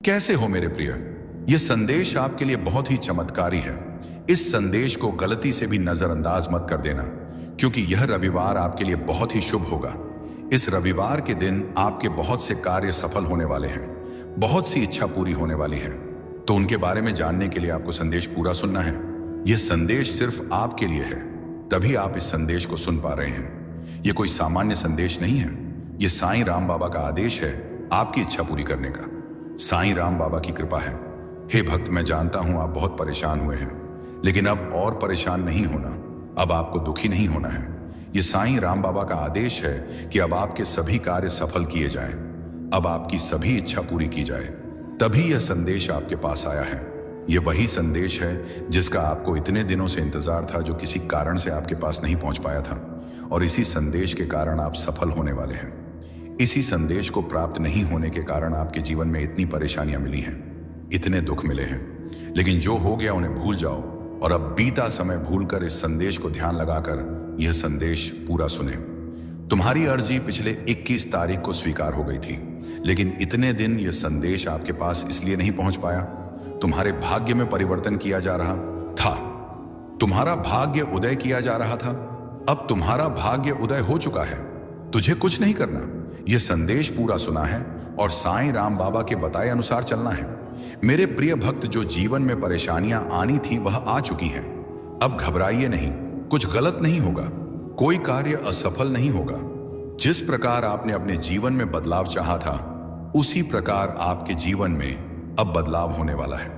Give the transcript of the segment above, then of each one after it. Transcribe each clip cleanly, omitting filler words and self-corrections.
कैसे हो मेरे प्रिय। यह संदेश आपके लिए बहुत ही चमत्कारी है। इस संदेश को गलती से भी नजरअंदाज मत कर देना, क्योंकि यह रविवार आपके लिए बहुत ही शुभ होगा। इस रविवार के दिन आपके बहुत से कार्य सफल होने वाले हैं, बहुत सी इच्छा पूरी होने वाली है। तो उनके बारे में जानने के लिए आपको संदेश पूरा सुनना है। यह संदेश सिर्फ आपके लिए है, तभी आप इस संदेश को सुन पा रहे हैं। यह कोई सामान्य संदेश नहीं है, यह साईं राम बाबा का आदेश है आपकी इच्छा पूरी करने का। साईं राम बाबा की कृपा है। हे भक्त, मैं जानता हूं आप बहुत परेशान हुए हैं, लेकिन अब और परेशान नहीं होना, अब आपको दुखी नहीं होना है। यह साईं राम बाबा का आदेश है कि अब आपके सभी कार्य सफल किए जाएं, अब आपकी सभी इच्छा पूरी की जाए। तभी यह संदेश आपके पास आया है। यह वही संदेश है जिसका आपको इतने दिनों से इंतजार था, जो किसी कारण से आपके पास नहीं पहुंच पाया था, और इसी संदेश के कारण आप सफल होने वाले हैं। इसी संदेश को प्राप्त नहीं होने के कारण आपके जीवन में इतनी परेशानियां मिली हैं, इतने दुख मिले हैं। लेकिन जो हो गया उन्हें भूल जाओ और अब बीता समय भूलकर इस संदेश को ध्यान लगाकर यह संदेश पूरा सुने। तुम्हारी अर्जी पिछले 21 तारीख को स्वीकार हो गई थी, लेकिन इतने दिन यह संदेश आपके पास इसलिए नहीं पहुंच पाया। तुम्हारे भाग्य में परिवर्तन किया जा रहा था, तुम्हारा भाग्य उदय किया जा रहा था। अब तुम्हारा भाग्य उदय हो चुका है, तुझे कुछ नहीं करना। यह संदेश पूरा सुना है और साईं राम बाबा के बताए अनुसार चलना है। मेरे प्रिय भक्त, जो जीवन में परेशानियां आनी थी वह आ चुकी हैं। अब घबराइए नहीं, कुछ गलत नहीं होगा, कोई कार्य असफल नहीं होगा। जिस प्रकार आपने अपने जीवन में बदलाव चाहा था, उसी प्रकार आपके जीवन में अब बदलाव होने वाला है।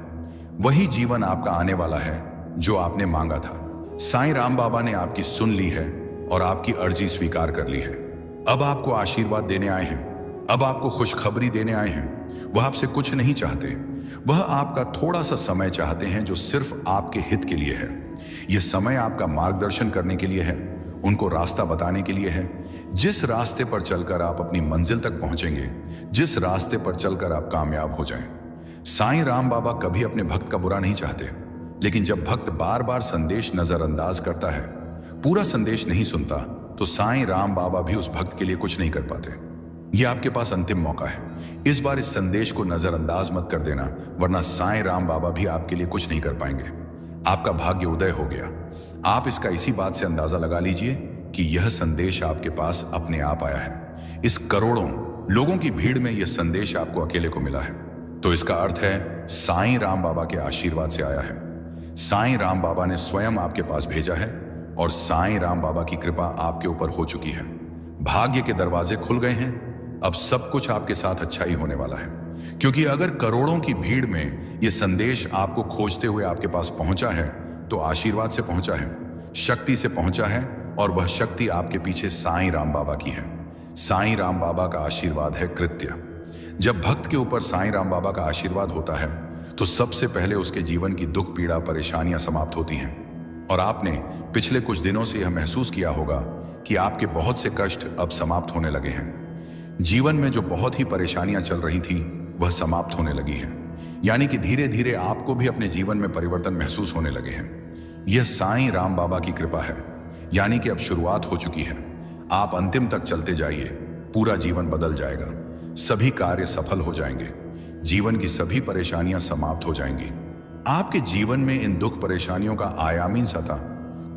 वही जीवन आपका आने वाला है जो आपने मांगा था। साईं राम बाबा ने आपकी सुन ली है और आपकी अर्जी स्वीकार कर ली है। अब आपको आशीर्वाद देने आए हैं, अब आपको खुशखबरी देने आए हैं। वह आपसे कुछ नहीं चाहते, वह आपका थोड़ा सा समय चाहते हैं जो सिर्फ आपके हित के लिए है। यह समय आपका मार्गदर्शन करने के लिए है, उनको रास्ता बताने के लिए है। जिस रास्ते पर चलकर आप अपनी मंजिल तक पहुंचेंगे, जिस रास्ते पर चलकर आप कामयाब हो जाएं। साईं राम बाबा कभी अपने भक्त का बुरा नहीं चाहते, लेकिन जब भक्त बार बार संदेश नजरअंदाज करता है, पूरा संदेश नहीं सुनता, तो साईं राम बाबा भी उस भक्त के लिए कुछ नहीं कर पाते। यह आपके पास अंतिम मौका है। इस बार इस संदेश को नजरअंदाज मत कर देना, वरना साईं राम बाबा भी आपके लिए कुछ नहीं कर पाएंगे। आपका भाग्य उदय हो गया। आप इसका इसी बात से अंदाजा लगा लीजिए कि यह संदेश आपके पास अपने आप आया है। इस करोड़ों लोगों की भीड़ में यह संदेश आपको अकेले को मिला है, तो इसका अर्थ है साईं राम बाबा के आशीर्वाद से आया है। साईं राम बाबा ने स्वयं आपके पास भेजा है और साईं राम बाबा की कृपा आपके ऊपर हो चुकी है। भाग्य के दरवाजे खुल गए हैं। अब सब कुछ आपके साथ अच्छा ही होने वाला है, क्योंकि अगर करोड़ों की भीड़ में यह संदेश आपको खोजते हुए आपके पास पहुंचा है, तो आशीर्वाद से पहुंचा है, शक्ति से पहुंचा है, और वह शक्ति आपके पीछे साईं राम बाबा की है। साईं राम बाबा का आशीर्वाद है कृत्य। जब भक्त के ऊपर साईं राम बाबा का आशीर्वाद होता है, तो सबसे पहले उसके जीवन की दुख पीड़ा परेशानियां समाप्त होती हैं। और आपने पिछले कुछ दिनों से यह महसूस किया होगा कि आपके बहुत से कष्ट अब समाप्त होने लगे हैं। जीवन में जो बहुत ही परेशानियां चल रही थी, वह समाप्त होने लगी हैं। यानी कि धीरे धीरे आपको भी अपने जीवन में परिवर्तन महसूस होने लगे हैं। यह साईं राम बाबा की कृपा है, यानी कि अब शुरुआत हो चुकी है। आप अंतिम तक चलते जाइए, पूरा जीवन बदल जाएगा, सभी कार्य सफल हो जाएंगे, जीवन की सभी परेशानियां समाप्त हो जाएंगी। आपके जीवन में इन दुख परेशानियों का आयामीन सता,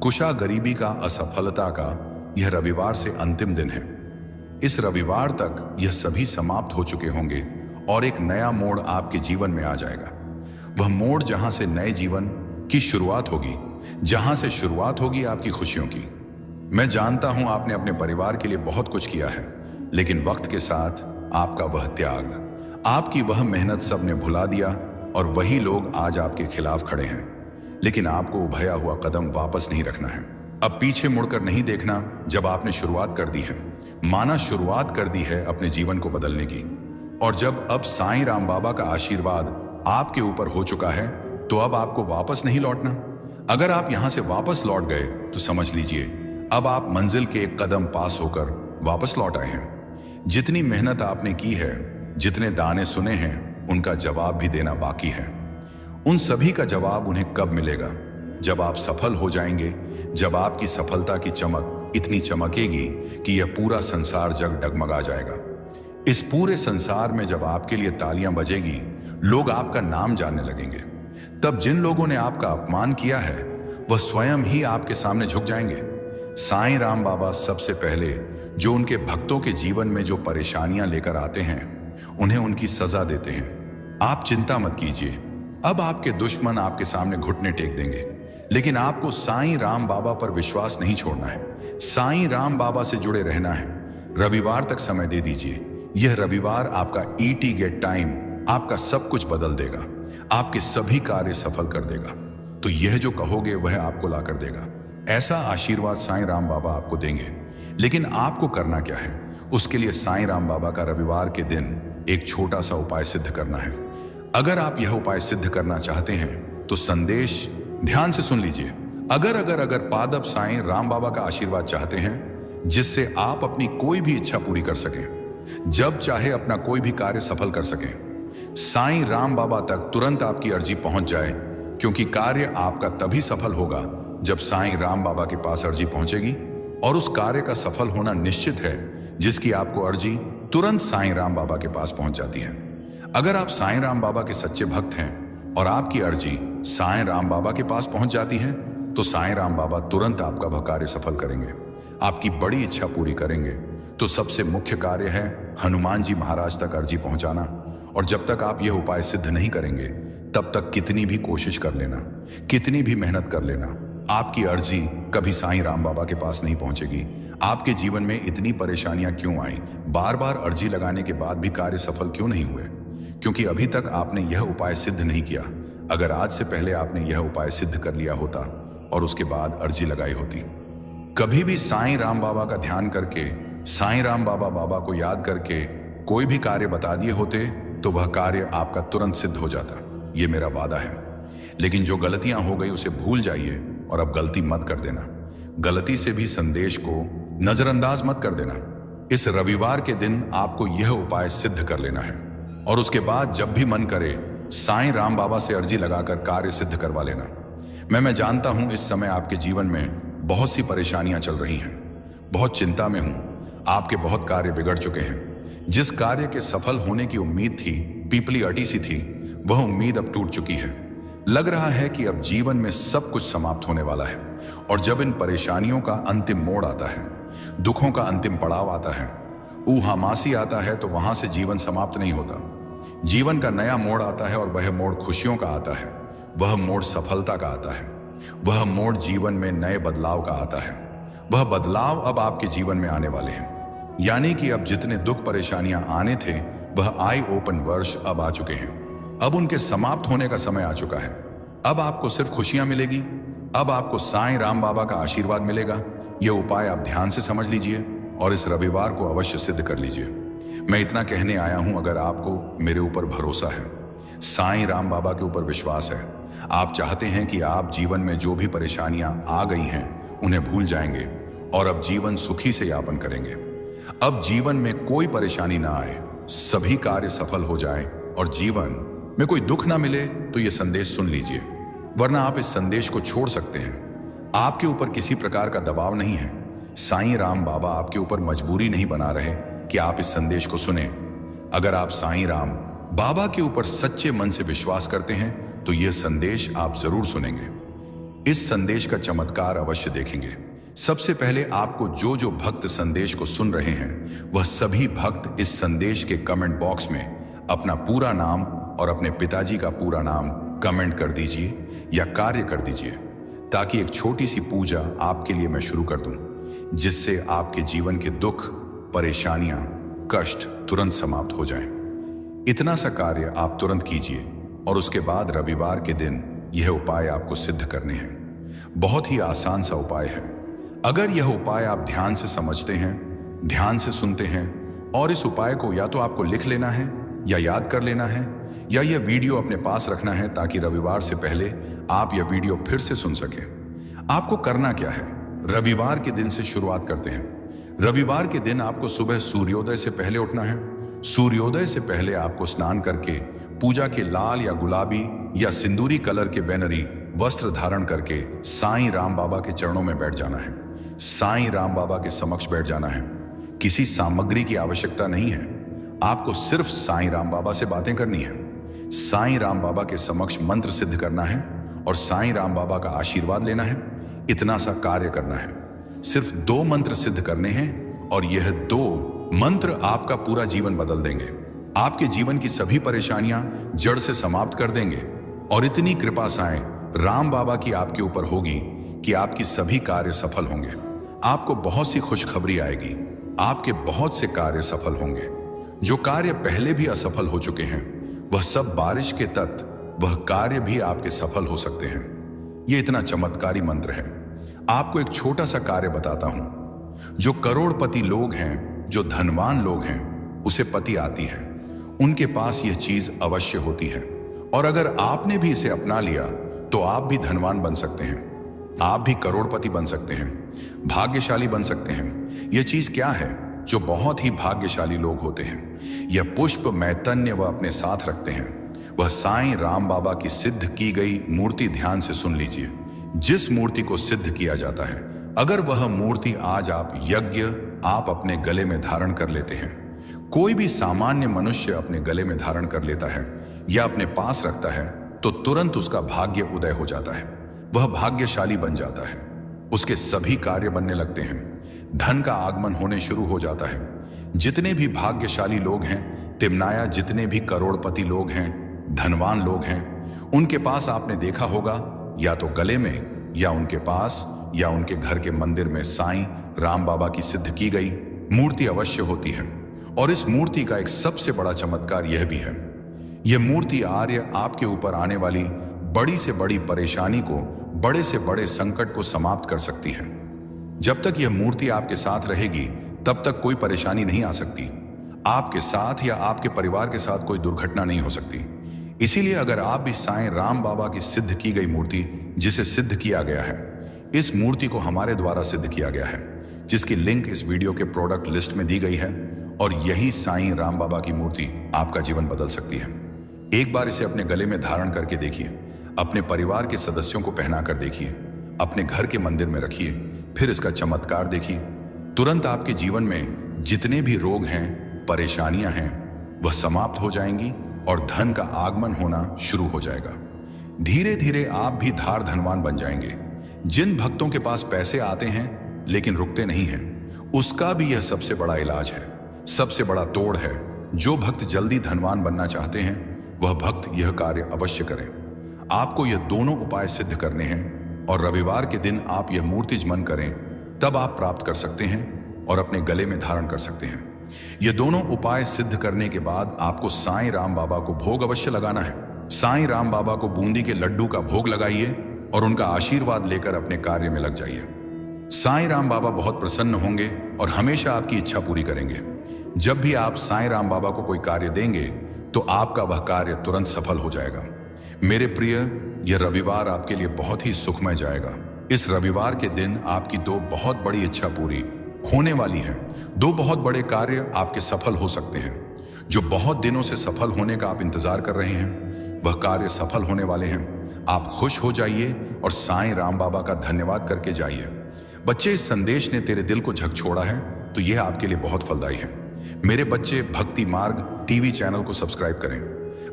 कुशा गरीबी का, असफलता का यह रविवार से अंतिम दिन है। इस रविवार तक यह सभी समाप्त हो चुके होंगे और एक नया मोड़ आपके जीवन में आ जाएगा। वह मोड़ जहां से नए जीवन की शुरुआत होगी, जहां से शुरुआत होगी आपकी खुशियों की। मैं जानता हूं आपने अपने परिवार के लिए बहुत कुछ किया है, लेकिन वक्त के साथ आपका वह त्याग, आपकी वह मेहनत सब ने भुला दिया, और वही लोग आज आपके खिलाफ खड़े हैं। लेकिन आपको उभया हुआ कदम वापस नहीं रखना है। अब पीछे मुड़कर नहीं देखना। जब आपने शुरुआत कर दी है, माना शुरुआत कर दी है अपने जीवन को बदलने की, और जब अब साईं राम बाबा का आशीर्वाद आपके ऊपर हो चुका है, तो अब आपको वापस नहीं लौटना। अगर आप यहां से वापस लौट गए, तो समझ लीजिए अब आप मंजिल के एक कदम पास होकर वापस लौट आए हैं। जितनी मेहनत आपने की है, जितने दाने सुने हैं, उनका जवाब भी देना बाकी है। उन सभी का जवाब उन्हें कब मिलेगा? जब आप सफल हो जाएंगे, जब आपकी सफलता की चमक इतनी चमकेगी कि यह पूरा संसार जग डगमगा जाएगा। इस पूरे संसार में जब आपके लिए तालियां बजेगी, लोग आपका नाम जानने लगेंगे। तब जिन लोगों ने आपका अपमान किया है वह स्वयं ही आपके सामने झुक जाएंगे। साईं राम बाबा सबसे पहले जो उनके भक्तों के जीवन में जो परेशानियां लेकर आते हैं उन्हें उनकी सजा देते हैं। आप चिंता मत कीजिए, अब आपके दुश्मन आपके सामने घुटने टेक देंगे, लेकिन आपको साईं राम बाबा पर विश्वास नहीं छोड़ना है। साईं राम बाबा से जुड़े रहना है। रविवार तक समय दे दीजिए। यह रविवार आपका ईटी गेट टाइम आपका सब कुछ बदल देगा, आपके सभी कार्य सफल कर देगा। तो यह जो कहोगे वह आपको ला कर देगा। ऐसा आशीर्वाद साईं राम बाबा आपको देंगे। लेकिन आपको करना क्या है? उसके लिए साईं राम बाबा का रविवार के दिन एक छोटा सा उपाय सिद्ध करना है। अगर आप यह उपाय सिद्ध करना चाहते हैं तो संदेश ध्यान से सुन लीजिए। अगर पादप साईं राम बाबा का आशीर्वाद चाहते हैं जिससे आप अपनी कोई भी इच्छा पूरी कर सकें, जब चाहे अपना कोई भी कार्य सफल कर सकें, साईं राम बाबा तक तुरंत आपकी अर्जी पहुंच जाए, क्योंकि कार्य आपका तभी सफल होगा जब साईं राम बाबा के पास अर्जी पहुंचेगी। और उस कार्य का सफल होना निश्चित है जिसकी आपको अर्जी तुरंत साईं राम बाबा के पास पहुंच जाती है। अगर आप साईं राम बाबा के सच्चे भक्त हैं और आपकी अर्जी साईं राम बाबा के पास पहुंच जाती है तो साईं राम बाबा तुरंत आपका वह कार्य सफल करेंगे, आपकी बड़ी इच्छा पूरी करेंगे। तो सबसे मुख्य कार्य है हनुमान जी महाराज तक अर्जी पहुंचाना। और जब तक आप यह उपाय सिद्ध नहीं करेंगे तब तक कितनी भी कोशिश कर लेना, कितनी भी मेहनत कर लेना, आपकी अर्जी कभी साईं राम बाबा के पास नहीं पहुंचेगी। आपके जीवन में इतनी परेशानियां क्यों आई, बार बार अर्जी लगाने के बाद भी कार्य सफल क्यों नहीं हुए? क्योंकि अभी तक आपने यह उपाय सिद्ध नहीं किया। अगर आज से पहले आपने यह उपाय सिद्ध कर लिया होता और उसके बाद अर्जी लगाई होती, कभी भी साईं राम बाबा का ध्यान करके, साईं राम बाबा को याद करके कोई भी कार्य बता दिए होते तो वह कार्य आपका तुरंत सिद्ध हो जाता। ये मेरा वादा है। लेकिन जो गलतियां हो गई उसे भूल जाइए और अब गलती मत कर देना। गलती से भी संदेश को नजरअंदाज मत कर देना। इस रविवार के दिन आपको यह उपाय सिद्ध कर लेना है और उसके बाद जब भी मन करे साईं राम बाबा से अर्जी लगाकर कार्य सिद्ध करवा लेना। मैं जानता हूं इस समय आपके जीवन में बहुत सी परेशानियां चल रही हैं, बहुत चिंता में हूं, आपके बहुत कार्य बिगड़ चुके हैं। जिस कार्य के सफल होने की उम्मीद थी, पीपली अटी सी थी, वह उम्मीद अब टूट चुकी है। लग रहा है कि अब जीवन में सब कुछ समाप्त होने वाला है। और जब इन परेशानियों का अंतिम मोड़ आता है, दुखों का अंतिम पड़ाव आता है, ऊहामासी आता है, तो वहां से जीवन समाप्त नहीं होता। जीवन का नया मोड़ आता है और वह मोड़ खुशियों का आता है, वह मोड़ सफलता का आता है, वह मोड़ जीवन में नए बदलाव का आता है। वह बदलाव अब आपके जीवन में आने वाले हैं। यानी कि अब जितने दुख परेशानियां आने थे वह आई ओपन वर्ष अब आ चुके हैं। अब उनके समाप्त होने का समय आ चुका है। अब आपको सिर्फ खुशियां मिलेगी। अब आपको साईं राम बाबा का आशीर्वाद मिलेगा। यह उपाय आप ध्यान से समझ लीजिए और इस रविवार को अवश्य सिद्ध कर लीजिए। मैं इतना कहने आया हूं, अगर आपको मेरे ऊपर भरोसा है, साईं राम बाबा के ऊपर विश्वास है, आप चाहते हैं कि आप जीवन में जो भी परेशानियां आ गई हैं उन्हें भूल जाएंगे और अब जीवन सुखी से यापन करेंगे। अब जीवन में कोई परेशानी ना आए, सभी कार्य सफल हो जाएं और जीवन में कोई दुख ना मिले, तो यह संदेश सुन लीजिए, वरना आप इस संदेश को छोड़ सकते हैं। आपके ऊपर किसी प्रकार का दबाव नहीं है। साईं राम बाबा आपके ऊपर मजबूरी नहीं बना रहे कि आप इस संदेश को सुने। अगर आप साईं राम बाबा के ऊपर सच्चे मन से विश्वास करते हैं तो यह संदेश आप जरूर सुनेंगे। इस संदेश का चमत्कार अवश्य देखेंगे। सबसे पहले आपको जो भक्त संदेश को सुन रहे हैं वह सभी भक्त इस संदेश के कमेंट बॉक्स में अपना पूरा नाम और अपने पिताजी का पूरा नाम कमेंट कर दीजिए या कार्य कर दीजिए, ताकि एक छोटी सी पूजा आपके लिए मैं शुरू कर दूं, जिससे आपके जीवन के दुख, परेशानियां, कष्ट तुरंत समाप्त हो जाएं। इतना सा कार्य आप तुरंत कीजिए और उसके बाद रविवार के दिन यह उपाय आपको सिद्ध करने हैं। बहुत ही आसान सा उपाय है। अगर यह उपाय आप ध्यान से समझते हैं, ध्यान से सुनते हैं और इस उपाय को या तो आपको लिख लेना है या याद कर लेना है या यह वीडियो अपने पास रखना है, ताकि रविवार से पहले आप यह वीडियो फिर से सुन सकें। आपको करना क्या है? रविवार के दिन से शुरुआत करते हैं। रविवार के दिन आपको सुबह सूर्योदय से पहले उठना है। सूर्योदय से पहले आपको स्नान करके पूजा के लाल या गुलाबी या सिंदूरी कलर के बैनरी वस्त्र धारण करके साईं राम बाबा के चरणों में बैठ जाना है। साईं राम बाबा के समक्ष बैठ जाना है। किसी सामग्री की आवश्यकता नहीं है, आपको सिर्फ साईं राम बाबा से बातें करनी है। साईं राम बाबा के समक्ष मंत्र सिद्ध करना है और साईं राम बाबा का आशीर्वाद लेना है। इतना सा कार्य करना है। सिर्फ 2 मंत्र सिद्ध करने हैं और यह 2 मंत्र आपका पूरा जीवन बदल देंगे। आपके जीवन की सभी परेशानियां जड़ से समाप्त कर देंगे और इतनी कृपा साईं राम बाबा की आपके ऊपर होगी कि आपकी सभी कार्य सफल होंगे। आपको बहुत सी खुशखबरी आएगी। आपके बहुत से कार्य सफल होंगे। जो कार्य पहले भी असफल हो चुके हैं, वह सब बारिश के तत्व, वह कार्य भी आपके सफल हो सकते हैं। यह इतना चमत्कारी मंत्र है। आपको एक छोटा सा कार्य बताता हूं। जो करोड़पति लोग हैं, जो धनवान लोग हैं, उसे पति आती है, उनके पास यह चीज अवश्य होती है। और अगर आपने भी इसे अपना लिया तो आप भी धनवान बन सकते हैं। आप भी करोड़पति बन सकते हैं, भाग्यशाली बन सकते हैं। यह चीज क्या है जो बहुत ही भाग्यशाली लोग होते हैं? यह पुष्प मैतन्य वह अपने साथ रखते हैं। वह साईं राम बाबा की सिद्ध की गई मूर्ति। ध्यान से सुन लीजिए। जिस मूर्ति को सिद्ध किया जाता है, अगर वह मूर्ति आज आप अपने गले में धारण कर लेते हैं, कोई भी सामान्य मनुष्य अपने गले में धारण कर लेता है या अपने पास रखता है, तो तुरंत उसका भाग्य उदय हो जाता है। वह भाग्यशाली बन जाता है। उसके सभी कार्य बनने लगते हैं। धन का आगमन होने शुरू हो जाता है। जितने भी भाग्यशाली लोग हैं, तिमनाया जितने भी करोड़पति लोग हैं, धनवान लोग हैं, उनके पास आपने देखा होगा या तो गले में या उनके पास या उनके घर के मंदिर में साईं राम बाबा की सिद्ध की गई मूर्ति अवश्य होती है। और इस मूर्ति का एक सबसे बड़ा चमत्कार यह भी है, यह मूर्ति आर्य आपके ऊपर आने वाली बड़ी से बड़ी परेशानी को, बड़े से बड़े संकट को समाप्त कर सकती है। जब तक यह मूर्ति आपके साथ रहेगी, तब तक कोई परेशानी नहीं आ सकती। आपके साथ या आपके परिवार के साथ कोई दुर्घटना नहीं हो सकती। इसीलिए अगर आप भी साईं राम बाबा की सिद्ध की गई मूर्ति, जिसे सिद्ध किया गया है, इस मूर्ति को हमारे द्वारा सिद्ध किया गया है, जिसकी लिंक इस वीडियो के प्रोडक्ट लिस्ट में दी गई है, और यही साईं राम बाबा की मूर्ति आपका जीवन बदल सकती है। एक बार इसे अपने गले में धारण करके देखिए, अपने परिवार के सदस्यों को पहना कर देखिए, अपने घर के मंदिर में रखिए, फिर इसका चमत्कार देखिए। तुरंत आपके जीवन में जितने भी रोग हैं, परेशानियां हैं, वह समाप्त हो जाएंगी और धन का आगमन होना शुरू हो जाएगा। धीरे धीरे आप भी धार धनवान बन जाएंगे। जिन भक्तों के पास पैसे आते हैं लेकिन रुकते नहीं हैं, उसका भी यह सबसे बड़ा इलाज है, सबसे बड़ा तोड़ है। जो भक्त जल्दी धनवान बनना चाहते हैं, वह भक्त यह कार्य अवश्य करें। आपको यह दोनों उपाय सिद्ध करने हैं और रविवार के दिन आप यह मूर्तिज मन करें, तब आप प्राप्त कर सकते हैं और अपने गले में धारण कर सकते हैं। ये दोनों उपाय सिद्ध करने के बाद आपको साईं राम बाबा को भोग अवश्य लगाना है। साईं राम बाबा को बूंदी के लड्डू का भोग लगाइए और उनका आशीर्वाद लेकर अपने कार्य में लग जाइए। साईं राम बाबा बहुत प्रसन्न होंगे और हमेशा आपकी इच्छा पूरी करेंगे। जब भी आप साईं राम बाबा को कोई कार्य देंगे, तो आपका वह कार्य तुरंत सफल हो जाएगा। मेरे प्रिय, यह रविवार आपके लिए बहुत ही सुखमय जाएगा। इस रविवार के दिन आपकी 2 बहुत बड़ी इच्छा पूरी होने वाली है। 2 बहुत बड़े कार्य आपके सफल हो सकते हैं। जो बहुत दिनों से सफल होने का आप इंतजार कर रहे हैं, वह कार्य सफल होने वाले हैं। आप खुश हो जाइए और साईं राम बाबा का धन्यवाद करके जाइए। बच्चे, इस संदेश ने तेरे दिल को झकझोड़ा है, तो यह आपके लिए बहुत फलदायी है। मेरे बच्चे, भक्ति मार्ग टीवी चैनल को सब्सक्राइब करें।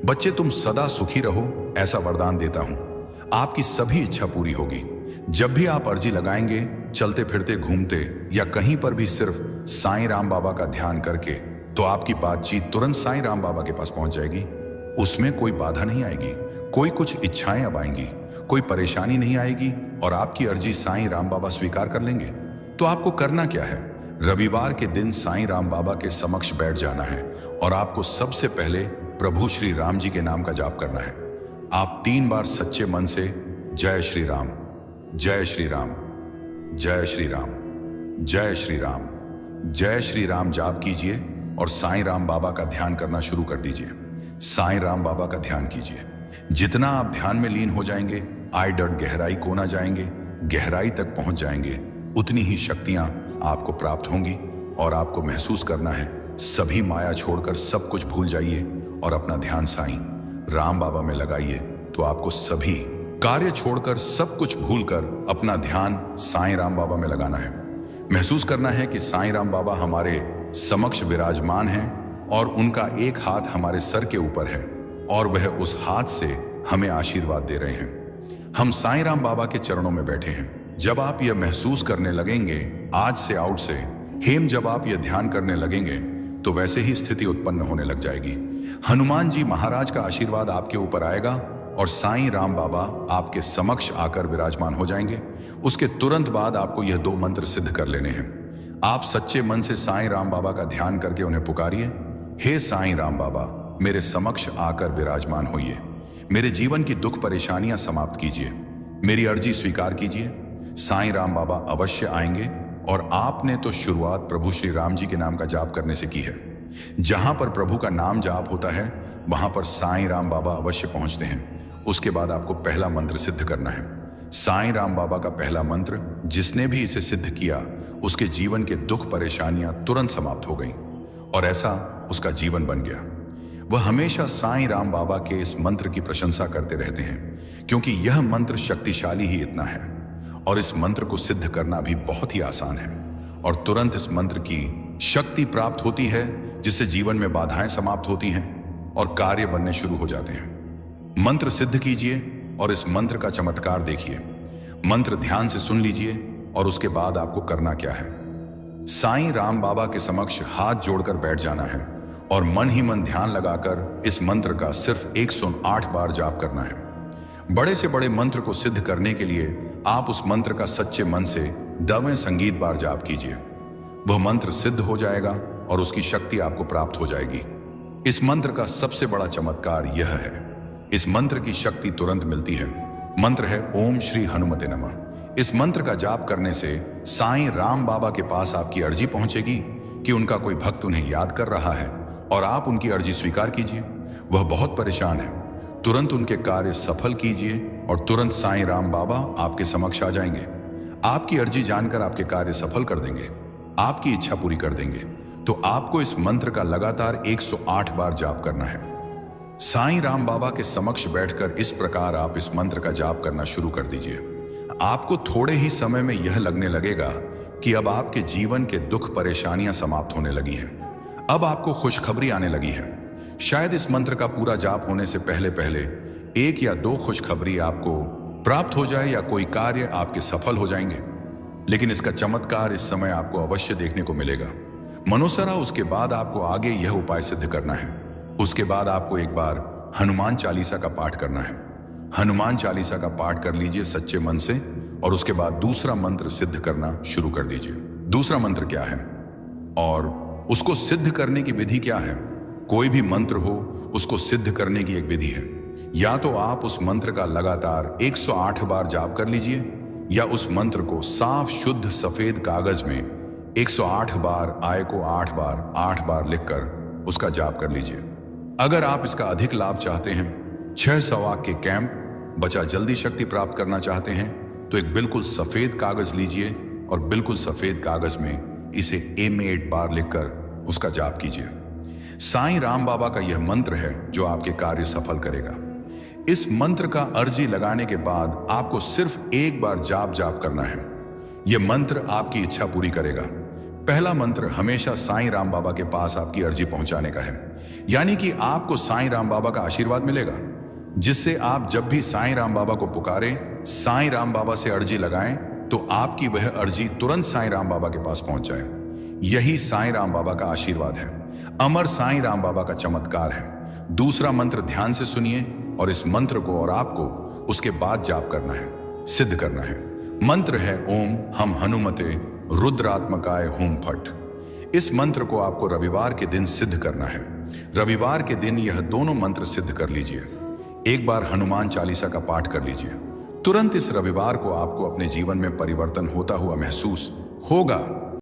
बच्चे, तुम सदा सुखी रहो, ऐसा वरदान देता हूं। आपकी सभी इच्छा पूरी होगी। जब भी आप अर्जी लगाएंगे, चलते फिरते, घूमते या कहीं पर भी सिर्फ साईं राम बाबा का ध्यान करके, तो आपकी बातचीत तुरंत साईं राम बाबा के पास पहुंच जाएगी। उसमें कोई बाधा नहीं आएगी, कोई कुछ इच्छाएं अब आएंगी, कोई परेशानी नहीं आएगी और आपकी अर्जी साईं राम बाबा स्वीकार कर लेंगे। तो आपको करना क्या है? रविवार के दिन साईं राम बाबा के समक्ष बैठ जाना है और आपको सबसे पहले प्रभु श्री राम जी के नाम का जाप करना है। आप 3 बार सच्चे मन से जय श्री राम, जय श्री राम, जय श्री राम, जय श्री राम, जय श्री राम जाप कीजिए और साईं राम बाबा का ध्यान करना शुरू कर दीजिए। साईं राम बाबा का ध्यान कीजिए। जितना आप ध्यान में लीन हो जाएंगे, आई डट गहराई को ना जाएंगे, गहराई तक पहुंच जाएंगे, उतनी ही शक्तियां आपको प्राप्त होंगी और आपको महसूस करना है, सभी माया छोड़कर सब कुछ भूल जाइए और अपना ध्यान साईं राम बाबा में लगाइए। तो आपको सभी कार्य छोड़कर, सब कुछ भूलकर अपना ध्यान साईं राम बाबा में लगाना है। महसूस करना है कि साईं राम बाबा हमारे समक्ष विराजमान हैं और उनका एक हाथ हमारे सर के ऊपर है और वह उस हाथ से हमें आशीर्वाद दे रहे हैं। हम साईं राम बाबा के चरणों में बैठे हैं। जब आप यह महसूस करने लगेंगे आज से आउट से हेम, जब आप यह ध्यान करने लगेंगे तो वैसे ही स्थिति उत्पन्न होने लग जाएगी। हनुमान जी महाराज का आशीर्वाद आपके ऊपर आएगा और साईं राम बाबा आपके समक्ष आकर विराजमान हो जाएंगे। उसके तुरंत बाद आपको यह 2 मंत्र सिद्ध कर लेने हैं। आप सच्चे मन से साईं राम बाबा का ध्यान करके उन्हें पुकारिए, हे साईं राम बाबा, मेरे समक्ष आकर विराजमान होइए, मेरे जीवन की दुख परेशानियां समाप्त कीजिए, मेरी अर्जी स्वीकार कीजिए। साईं राम बाबा अवश्य आएंगे और आपने तो शुरुआत प्रभु श्री राम जी के नाम का जाप करने से की है। जहां पर प्रभु का नाम जाप होता है वहां पर साईं राम बाबा अवश्य पहुंचते हैं। उसके बाद आपको पहला मंत्र सिद्ध करना है। साईं राम बाबा का पहला मंत्र, जिसने भी इसे सिद्ध किया उसके जीवन के दुख परेशानियां तुरंत समाप्त हो गईं और ऐसा उसका जीवन बन गया। वह हमेशा साईं राम बाबा के इस मंत्र की प्रशंसा करते रहते हैं क्योंकि यह मंत्र शक्तिशाली ही इतना है और इस मंत्र को सिद्ध करना भी बहुत ही आसान है और तुरंत इस मंत्र की शक्ति प्राप्त होती है, जिससे जीवन में बाधाएं समाप्त होती हैं और कार्य बनने शुरू हो जाते हैं। मंत्र सिद्ध कीजिए और इस मंत्र का चमत्कार देखिए। मंत्र ध्यान से सुन लीजिए और उसके बाद आपको करना क्या है। साईं राम बाबा के समक्ष हाथ जोड़कर बैठ जाना है और मन ही मन ध्यान लगाकर इस मंत्र का सिर्फ 108 बार जाप करना है। बड़े से बड़े मंत्र को सिद्ध करने के लिए आप उस मंत्र का सच्चे मन से 10वें संगीत बार जाप कीजिए। वह मंत्र सिद्ध हो जाएगा और उसकी शक्ति आपको प्राप्त हो जाएगी। इस मंत्र का सबसे बड़ा चमत्कार यह है, इस मंत्र की शक्ति तुरंत मिलती है। मंत्र है ओम श्री हनुमते नमः। इस मंत्र का जाप करने से साईं राम बाबा के पास आपकी अर्जी पहुंचेगी कि उनका कोई भक्त उन्हें याद कर रहा है और आप उनकी अर्जी स्वीकार कीजिए। वह बहुत परेशान है, तुरंत उनके कार्य सफल कीजिए और तुरंत साईं राम बाबा आपके समक्ष आ जाएंगे। आपकी अर्जी जानकर आपके कार्य सफल कर देंगे, आपकी इच्छा पूरी कर देंगे। तो आपको इस मंत्र का लगातार 108 बार जाप करना है। साईं राम बाबा के समक्ष बैठकर इस प्रकार आप इस मंत्र का जाप करना शुरू कर दीजिए। आपको थोड़े ही समय में यह लगने लगेगा कि अब आपके जीवन के दुख परेशानियां समाप्त होने लगी हैं। अब आपको खुशखबरी आने लगी है। शायद इस मंत्र का पूरा जाप होने से पहले पहले 1 या 2 खुशखबरी आपको प्राप्त हो जाए या कोई कार्य आपके सफल हो जाएंगे, लेकिन इसका चमत्कार इस समय आपको अवश्य देखने को मिलेगा। मनुसरा उसके बाद आपको आगे यह उपाय सिद्ध करना है। उसके बाद आपको एक बार हनुमान चालीसा का पाठ करना है। हनुमान चालीसा का पाठ कर लीजिए सच्चे मन से और उसके बाद दूसरा मंत्र सिद्ध करना शुरू कर दीजिए। दूसरा मंत्र क्या है और उसको सिद्ध करने की विधि क्या है? कोई भी मंत्र हो उसको सिद्ध करने की एक विधि है। या तो आप उस मंत्र का लगातार 108 बार जाप कर लीजिए या उस मंत्र को साफ शुद्ध सफेद कागज में 108 बार आय को 8 बार लिखकर उसका जाप कर लीजिए। अगर आप इसका अधिक लाभ चाहते हैं, 6 सवाक के कैंप बचा जल्दी शक्ति प्राप्त करना चाहते हैं, तो एक बिल्कुल सफेद कागज लीजिए और बिल्कुल सफेद कागज में इसे A8 बार लिखकर उसका जाप कीजिए। साईं राम बाबा का यह मंत्र है जो आपके कार्य सफल करेगा। इस मंत्र का अर्जी लगाने के बाद आपको सिर्फ एक बार जाप करना है। यह मंत्र आपकी इच्छा पूरी करेगा। पहला मंत्र हमेशा साईं राम बाबा के पास आपकी अर्जी पहुंचाने का है, यानी कि आपको साईं राम बाबा का आशीर्वाद मिलेगा, जिससे आप जब भी साईं राम बाबा को पुकारें, साईं राम बाबा से अर्जी लगाएं, तो आपकी वह अर्जी तुरंत साईं राम बाबा के पास पहुंच जाए। यही साईं राम बाबा का आशीर्वाद है, अमर साईं राम बाबा का चमत्कार है। दूसरा मंत्र ध्यान से सुनिए और इस मंत्र को और आपको उसके बाद जाप करना है, सिद्ध करना है। मंत्र है ओम हम हनुमते रुद्रात्मकाय होम फट। इस मंत्र को आपको रविवार के दिन सिद्ध करना है। रविवार के दिन यह दोनों मंत्र सिद्ध कर लीजिए। एक बार हनुमान चालीसा का पाठ कर लीजिए। तुरंत इस रविवार को आपको अपने जीवन में परिवर्तन होता हुआ महसूस होगा।